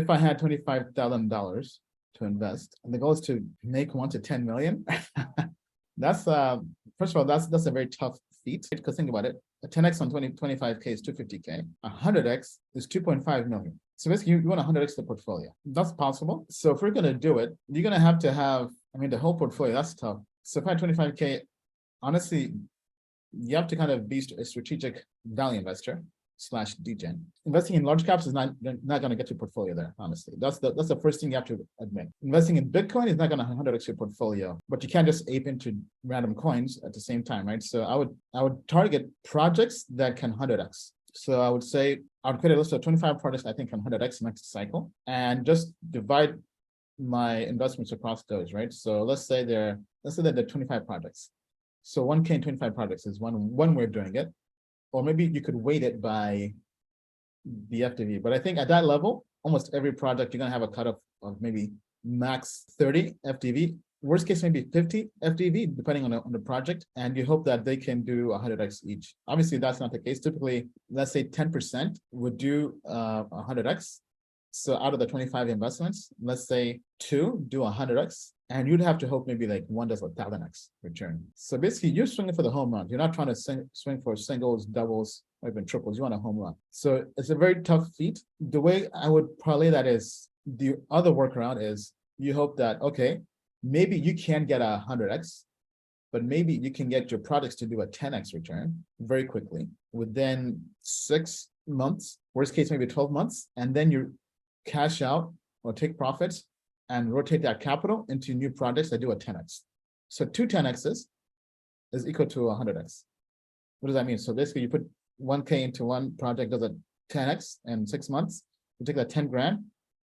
if I had $25,000 to invest, and the goal is to make 1 to 10 million, that's first of all, that's a very tough feat, because think about it. A 10x on 25K is 250K. 100x is 2.5 million. So basically, you want 100x the portfolio. That's possible. So if we're going to do it, you're going to have, the whole portfolio, that's tough. So if I had 25K, honestly, you have to kind of be a strategic value investor / degen. Investing in large caps is not going to get your portfolio there, honestly. That's the first thing you have to admit. Investing in Bitcoin is not going to 100x your portfolio, but you can't just ape into random coins at the same time, right? So I would target projects that can 100x. So I would say I would create a list of 25 projects I think can 100x next cycle, and just divide my investments across those, right? So let's say there are 25 projects. So 1K in 25 projects is one way of doing it. Or maybe you could weight it by the FDV. But I think at that level, almost every project, you're going to have a cutoff of maybe max 30 FDV. Worst case, maybe 50 FDV, depending on the project. And you hope that they can do 100x each. Obviously, that's not the case. Typically, let's say 10% would do 100x. So out of the 25 investments, let's say 2 do 100x. And you'd have to hope maybe like 1 does 1,000x return. So basically, you're swinging for the home run. You're not trying to swing for singles, doubles, or even triples. You want a home run. So it's a very tough feat. The way I would parlay that is, the other workaround is you hope that, okay, maybe you can get 100x, but maybe you can get your products to do a 10x return very quickly within 6 months, worst case, maybe 12 months. And then you cash out or take profits and rotate that capital into new projects that do a 10x. So 2 10x's is equal to 100x. What does that mean? So basically, you put 1K into one project, does a 10x in 6 months. You take that 10 grand,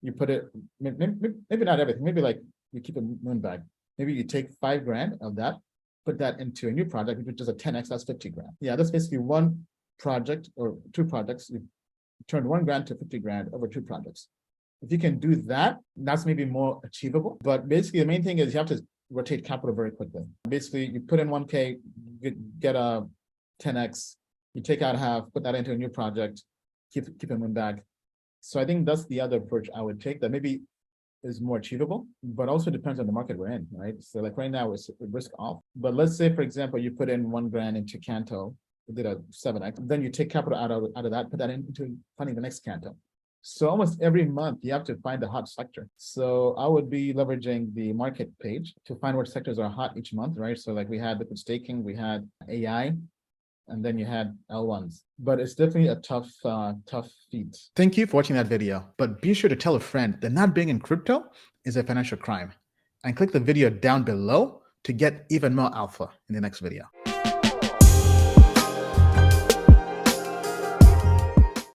you put it, maybe not everything, maybe like you keep a moon bag. Maybe you take 5 grand of that, put that into a new project, which is a 10x, that's 50 grand. Yeah, that's basically one project or 2 projects. You turned 1 grand to 50 grand over 2 projects. If you can do that, that's maybe more achievable. But basically, the main thing is you have to rotate capital very quickly. Basically, you put in 1K, get a 10x, you take out half, put that into a new project, keep it in bag. So I think that's the other approach I would take that maybe is more achievable, but also depends on the market we're in, right? So like right now, it's risk off. But let's say, for example, you put in 1 grand into Canto, you did a 7x, then you take capital out of that, put that into funding the next Canto. So almost every month, you have to find a hot sector. So I would be leveraging the market page to find what sectors are hot each month, right? So like we had liquid staking, we had AI, and then you had L1s. But it's definitely a tough feat. Thank you for watching that video. But be sure to tell a friend that not being in crypto is a financial crime. And click the video down below to get even more alpha in the next video.